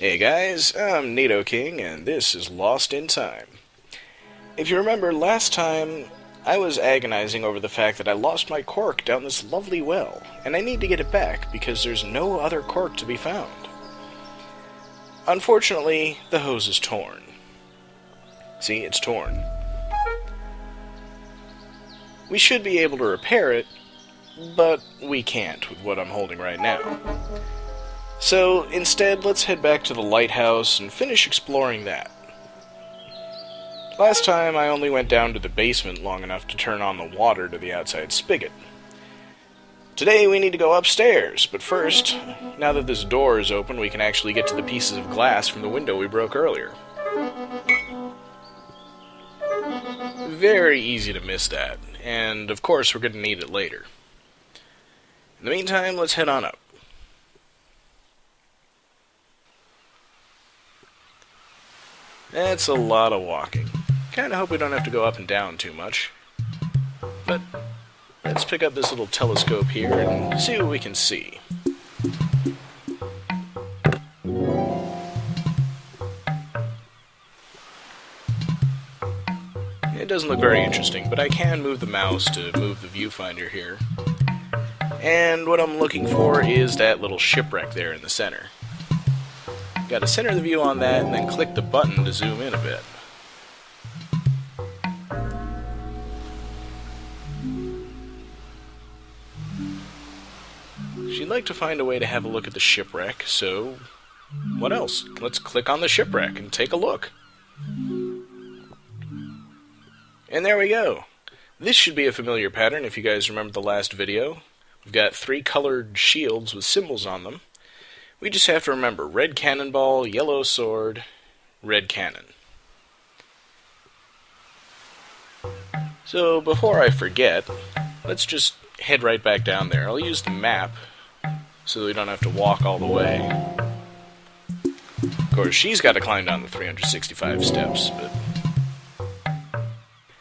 Hey guys, I'm Nito King, and this is Lost in Time. If you remember, last time I was agonizing over the fact that I lost my cork down this lovely well, and I need to get it back because there's no other cork to be found. Unfortunately, the hose is torn. See, it's torn. We should be able to repair it, but we can't with what I'm holding right now. So instead, let's head back to the lighthouse and finish exploring that. Last time I only went down to the basement long enough to turn on the water to the outside spigot. Today we need to go upstairs, but first, now that this door is open, we can actually get to the pieces of glass from the window we broke earlier. Very easy to miss that, and of course we're going to need it later. In the meantime, let's head on up. That's a lot of walking. Kinda hope we don't have to go up and down too much. But let's pick up this little telescope here and see what we can see. It doesn't look very interesting, but I can move the mouse to move the viewfinder here. And what I'm looking for is that little shipwreck there in the center. Got to center the view on that and then click the button to zoom in a bit. She'd like to find a way to have a look at the shipwreck, so what else? Let's click on the shipwreck and take a look. And there we go. This should be a familiar pattern if you guys remember the last video. We've got 3 colored shields with symbols on them. We just have to remember red cannonball, yellow sword, red cannon. So before I forget, let's just head right back down there. I'll use the map so that we don't have to walk all the way. Of course, she's got to climb down the 365 steps, but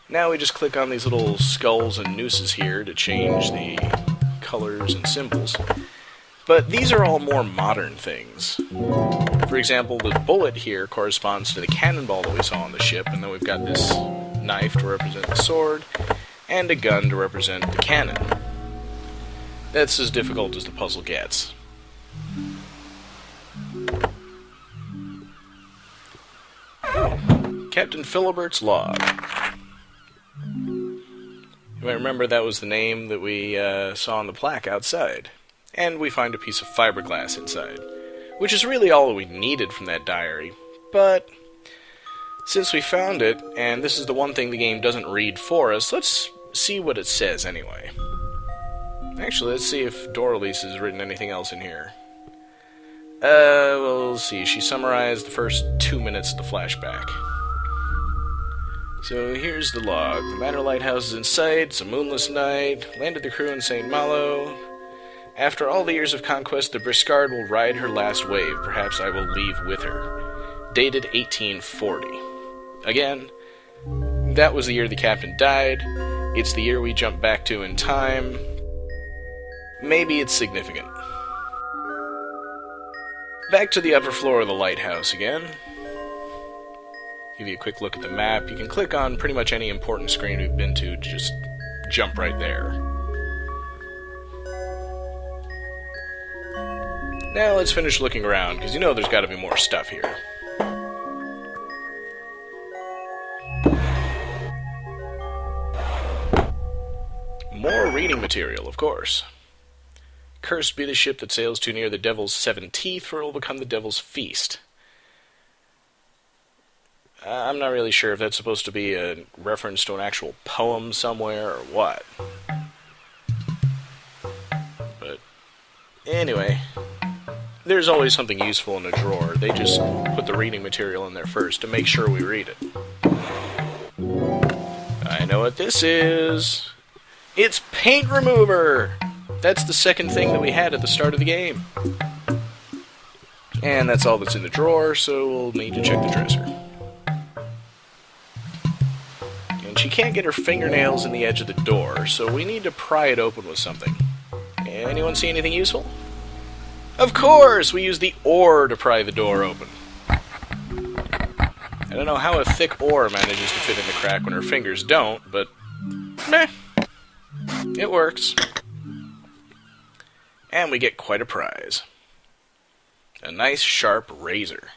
now we just click on these little skulls and nooses here to change the colors and symbols. But these are all more modern things. For example, the bullet here corresponds to the cannonball that we saw on the ship, and then we've got this knife to represent the sword, and a gun to represent the cannon. That's as difficult as the puzzle gets. Captain Philibert's log. You might remember that was the name that we saw on the plaque outside. And we find a piece of fiberglass inside, which is really all we needed from that diary. But since we found it, and this is the one thing the game doesn't read for us, let's see what it says anyway. Actually, let's see if Doralice has written anything else in here. Well, let's see. She summarized the first 2 minutes of the flashback. So here's the log. The Manor Lighthouse is in sight. It's a moonless night. Landed the crew in St. Malo. After all the years of conquest, the Briscard will ride her last wave. Perhaps I will leave with her. Dated 1840. Again, that was the year the captain died. It's the year we jump back to in time. Maybe it's significant. Back to the upper floor of the lighthouse again. Give you a quick look at the map. You can click on pretty much any important screen we've been to just jump right there. Now let's finish looking around, because you know there's got to be more stuff here. More reading material, of course. Cursed be the ship that sails too near the devil's 7 teeth, for it will become the devil's feast. I'm not really sure if that's supposed to be a reference to an actual poem somewhere or what. But anyway, there's always something useful in a drawer. They just put the reading material in there first to make sure we read it. I know what this is. It's paint remover! That's the second thing that we had at the start of the game. And that's all that's in the drawer, so we'll need to check the dresser. And she can't get her fingernails in the edge of the door, so we need to pry it open with something. Anyone see anything useful? Of course! We use the oar to pry the door open. I don't know how a thick oar manages to fit in the crack when her fingers don't, but meh. It works. And we get quite a prize. A nice sharp razor.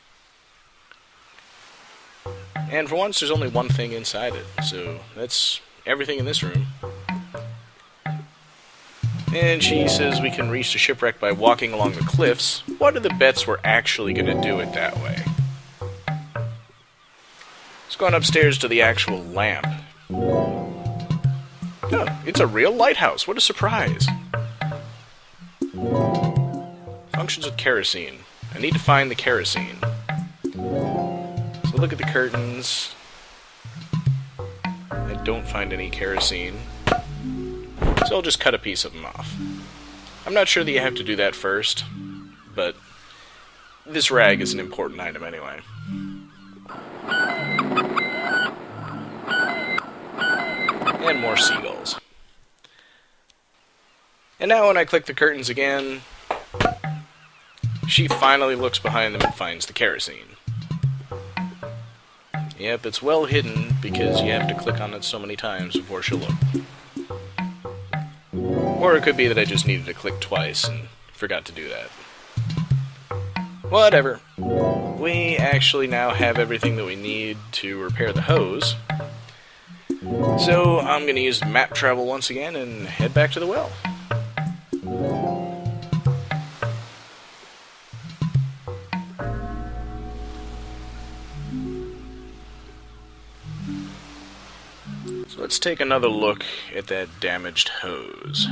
And for once, there's only one thing inside it, so that's everything in this room. And she says we can reach the shipwreck by walking along the cliffs. What are the bets we're actually going to do it that way? Let's go on upstairs to the actual lamp. Oh, it's a real lighthouse. What a surprise. Functions with kerosene. I need to find the kerosene. So look at the curtains. I don't find any kerosene. So I'll just cut a piece of them off. I'm not sure that you have to do that first, but this rag is an important item anyway. And more seagulls. And now when I click the curtains again, she finally looks behind them and finds the kerosene. Yep, it's well hidden because you have to click on it so many times before she'll look. Or it could be that I just needed to click twice and forgot to do that. Whatever. We actually now have everything that we need to repair the hose. So I'm going to use map travel once again and head back to the well. So let's take another look at that damaged hose.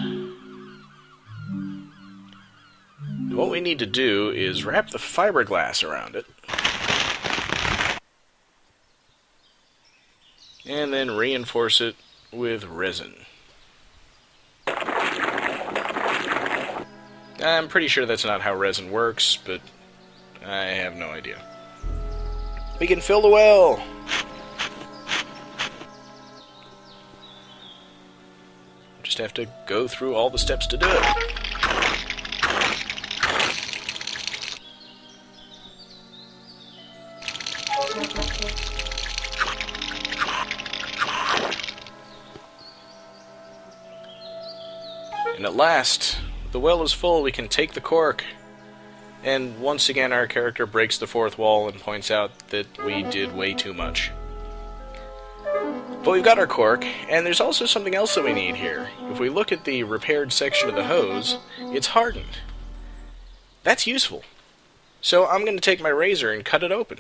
What we need to do is wrap the fiberglass around it. And then reinforce it with resin. I'm pretty sure that's not how resin works, but I have no idea. We can fill the well! Just have to go through all the steps to do it. And at last, the well is full, we can take the cork. And once again our character breaks the fourth wall and points out that we did way too much. But we've got our cork, and there's also something else that we need here. If we look at the repaired section of the hose, it's hardened. That's useful. So I'm going to take my razor and cut it open.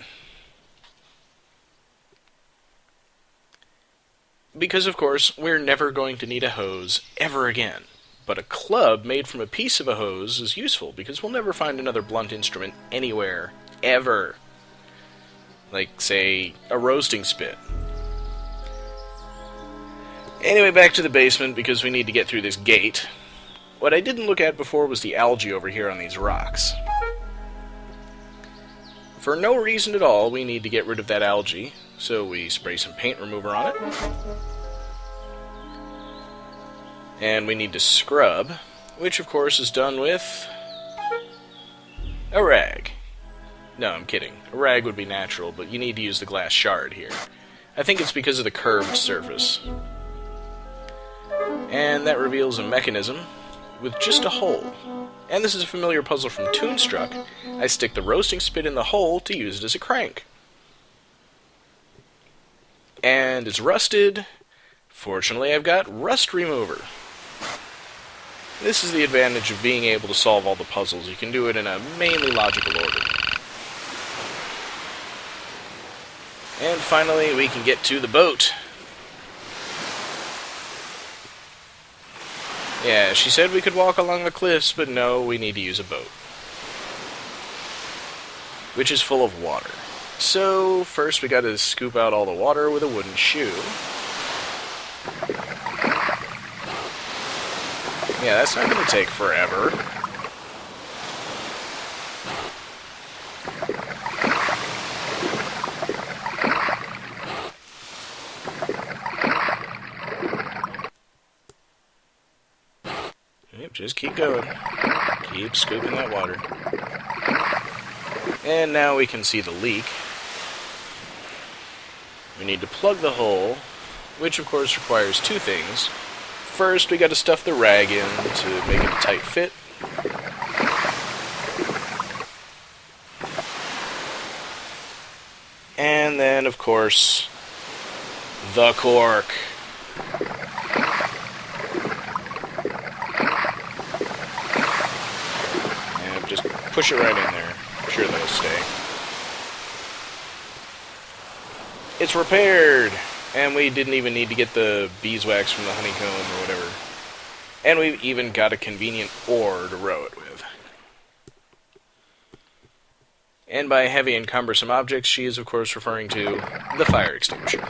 Because, of course, we're never going to need a hose ever again. But a club made from a piece of a hose is useful, because we'll never find another blunt instrument anywhere, ever. Like, say, a roasting spit. Anyway, back to the basement, because we need to get through this gate. What I didn't look at before was the algae over here on these rocks. For no reason at all, we need to get rid of that algae, so we spray some paint remover on it. And we need to scrub, which of course is done with a rag. No, I'm kidding. A rag would be natural, but you need to use the glass shard here. I think it's because of the curved surface. And that reveals a mechanism with just a hole. And this is a familiar puzzle from Toonstruck. I stick the roasting spit in the hole to use it as a crank. And it's rusted. Fortunately, I've got rust remover. This is the advantage of being able to solve all the puzzles. You can do it in a mainly logical order. And finally, we can get to the boat. Yeah, she said we could walk along the cliffs, but no, we need to use a boat. Which is full of water. So, first we gotta scoop out all the water with a wooden shoe. Yeah, that's not gonna take forever. Yep, just keep going. Keep scooping that water. And now we can see the leak. We need to plug the hole, which of course requires two things. First, we got to stuff the rag in to make it a tight fit. And then, of course, the cork. And just push it right in there. I'm sure that'll stay. It's repaired! And we didn't even need to get the beeswax from the honeycomb or whatever. And we even got a convenient oar to row it with. And by heavy and cumbersome objects, she is of course referring to the fire extinguisher.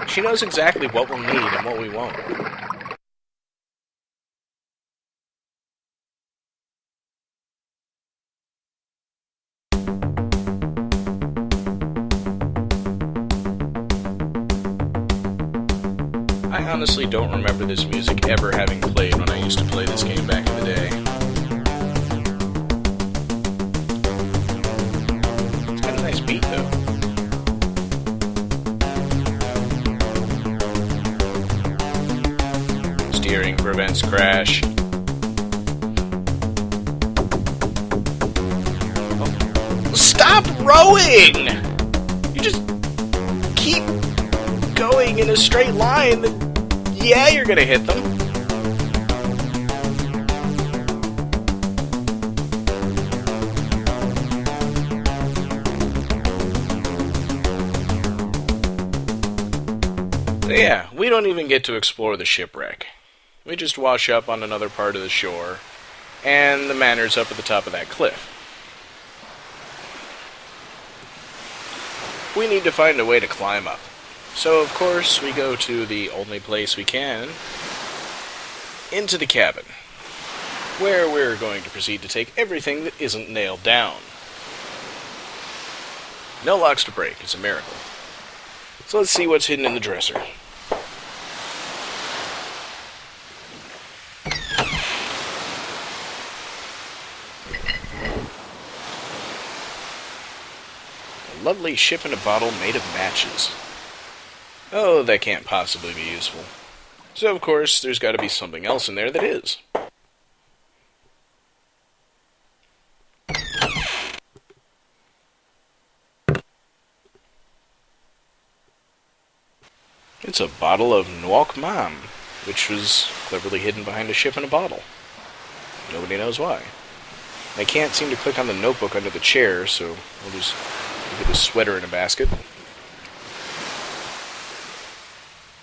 She knows exactly what we'll need and what we won't. I honestly don't remember this music ever having played when I used to play this game back in the day. It's got a nice beat, though. Steering prevents crash. Oh. Stop rowing! You just keep going in a straight line, then yeah, you're gonna hit them. So yeah, we don't even get to explore the shipwreck. We just wash up on another part of the shore, and the manor's up at the top of that cliff. We need to find a way to climb up. So, of course, we go to the only place we can, into the cabin, where we're going to proceed to take everything that isn't nailed down. No locks to break, it's a miracle. So let's see what's hidden in the dresser. A lovely ship in a bottle made of matches. Oh, that can't possibly be useful. So, of course, there's got to be something else in there that is. It's a bottle of Nuoc Mam, which was cleverly hidden behind a ship in a bottle. Nobody knows why. I can't seem to click on the notebook under the chair, so we'll just look at the sweater in a basket,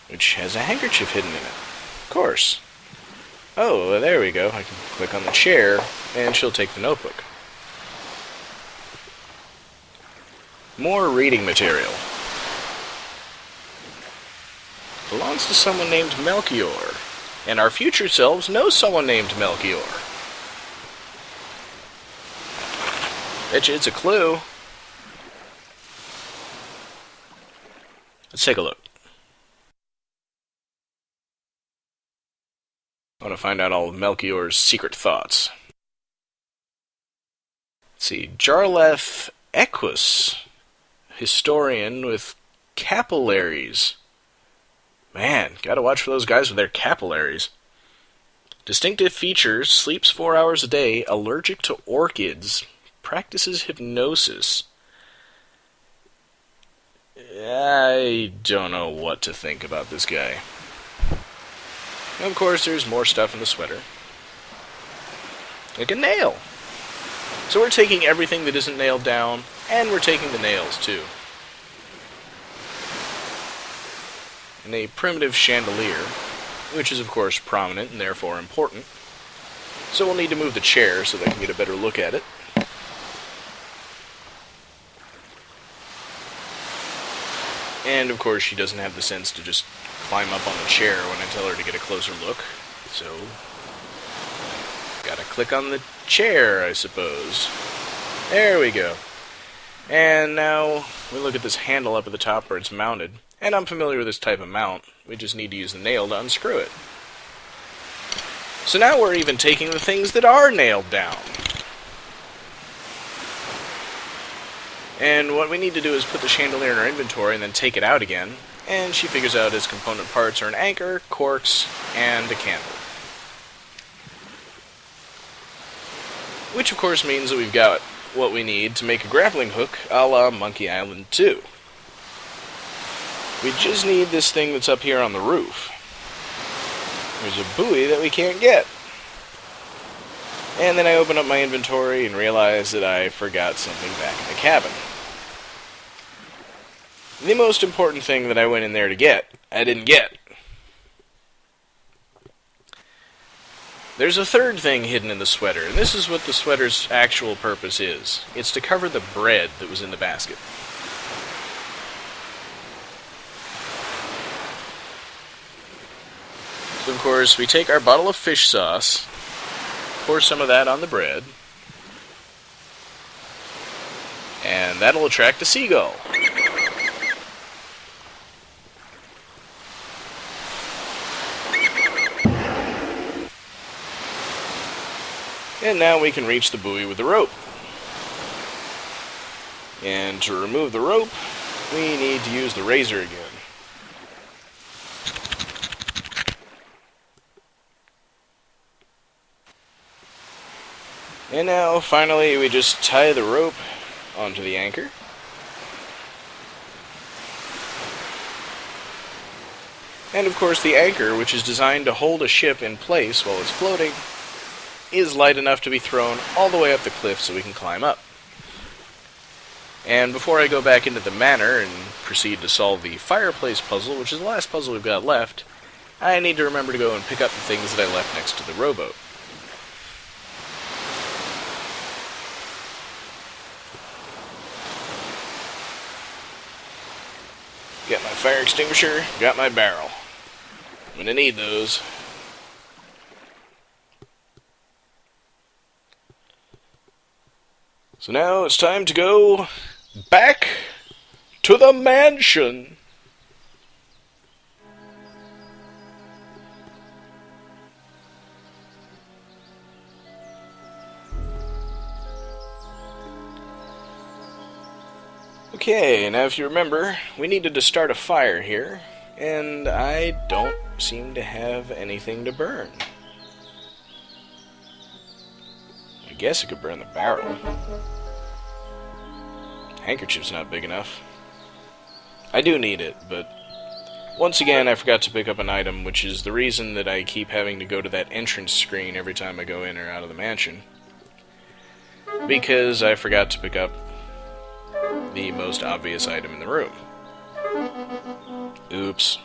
which has a handkerchief hidden in it. Of course. Oh, there we go. I can click on the chair, and she'll take the notebook. More reading material. Belongs to someone named Melchior, and our future selves know someone named Melchior. Bet you it's a clue. Let's take a look. I want to find out all of Melchior's secret thoughts. Let's see. Jarlath Equus, historian with capillaries. Man, gotta watch for those guys with their capillaries. Distinctive features, sleeps 4 hours a day, allergic to orchids, practices hypnosis. I don't know what to think about this guy. And of course, there's more stuff in the sweater. Like a nail. So we're taking everything that isn't nailed down, and we're taking the nails, too. And a primitive chandelier, which is, of course, prominent and therefore important. So we'll need to move the chair so they can get a better look at it. And, of course, she doesn't have the sense to just climb up on the chair when I tell her to get a closer look. So, gotta click on the chair, I suppose. There we go. And now we look at this handle up at the top where it's mounted. And I'm familiar with this type of mount. We just need to use the nail to unscrew it. So now we're even taking the things that are nailed down. And what we need to do is put the chandelier in our inventory and then take it out again. And she figures out its component parts are an anchor, corks, and a candle. Which of course means that we've got what we need to make a grappling hook a la Monkey Island 2. We just need this thing that's up here on the roof. There's a buoy that we can't get. And then I open up my inventory and realize that I forgot something back in the cabin. The most important thing that I went in there to get, I didn't get. There's a third thing hidden in the sweater, and this is what the sweater's actual purpose is. It's to cover the bread that was in the basket. So of course, we take our bottle of fish sauce, pour some of that on the bread, and that'll attract a seagull. And now we can reach the buoy with the rope. And to remove the rope, we need to use the razor again. And now, finally, we just tie the rope onto the anchor. And of course the anchor, which is designed to hold a ship in place while it's floating, is light enough to be thrown all the way up the cliff so we can climb up. And before I go back into the manor and proceed to solve the fireplace puzzle, which is the last puzzle we've got left, I need to remember to go and pick up the things that I left next to the rowboat. Got my fire extinguisher, got my barrel. I'm gonna need those. So now it's time to go back to the mansion. Okay, now if you remember, we needed to start a fire here, and I don't seem to have anything to burn. I guess I could burn the barrel. Handkerchief's not big enough. I do need it, but once again I forgot to pick up an item, which is the reason that I keep having to go to that entrance screen every time I go in or out of the mansion. Because I forgot to pick up the most obvious item in the room. Oops.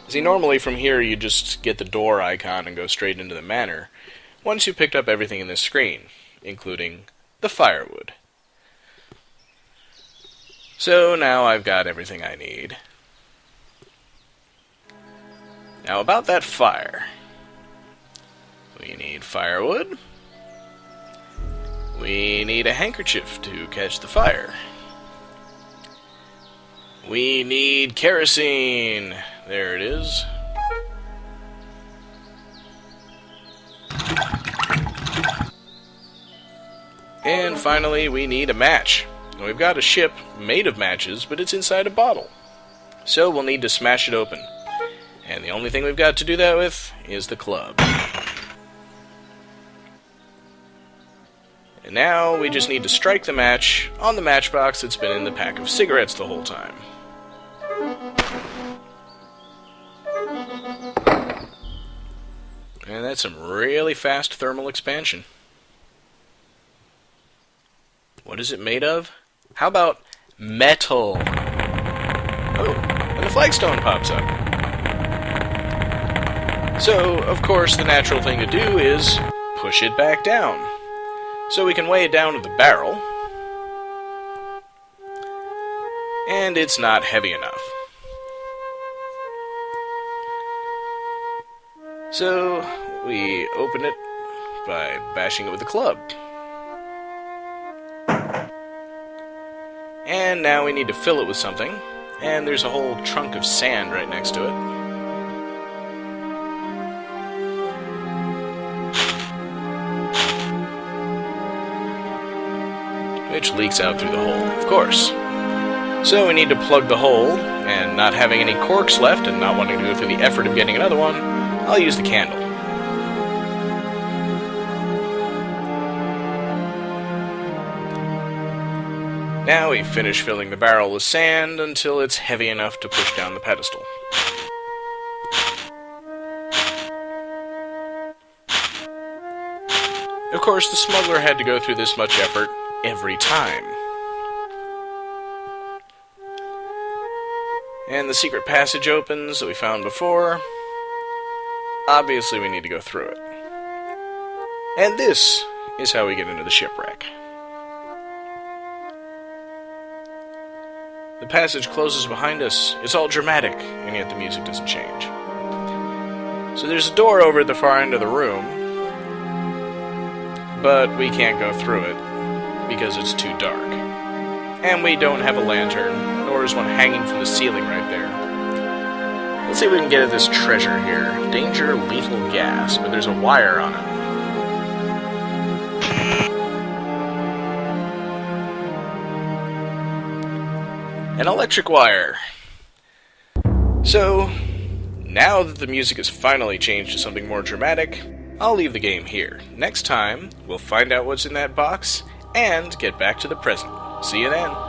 See, normally from here you just get the door icon and go straight into the manor, once you've picked up everything in this screen, including the firewood. So now I've got everything I need. Now about that fire. We need firewood. We need a handkerchief to catch the fire. We need kerosene. There it is. And finally, we need a match. Now, we've got a ship made of matches, but it's inside a bottle. So we'll need to smash it open. And the only thing we've got to do that with is the club. And now we just need to strike the match on the matchbox that's been in the pack of cigarettes the whole time. And that's some really fast thermal expansion. What is it made of? How about metal? Oh, and the flagstone pops up. So, of course, the natural thing to do is push it back down. So we can weigh it down to the barrel. And it's not heavy enough. So we open it by bashing it with a club. And now we need to fill it with something. And there's a whole trunk of sand right next to it. which leaks out through the hole, of course. So we need to plug the hole, and not having any corks left and not wanting to go through the effort of getting another one, I'll use the candle. Now we finish filling the barrel with sand until it's heavy enough to push down the pedestal. Of course, the smuggler had to go through this much effort every time. And the secret passage opens that we found before. Obviously, we need to go through it. And this is how we get into the shipwreck. The passage closes behind us. It's all dramatic, and yet the music doesn't change. So there's a door over at the far end of the room, but we can't go through it because it's too dark. And we don't have a lantern, nor is one hanging from the ceiling right there. Let's see if we can get at this treasure here. Danger, lethal gas, but there's a wire on it. An electric wire. So, now that the music has finally changed to something more dramatic, I'll leave the game here. Next time, we'll find out what's in that box and get back to the present. See you then.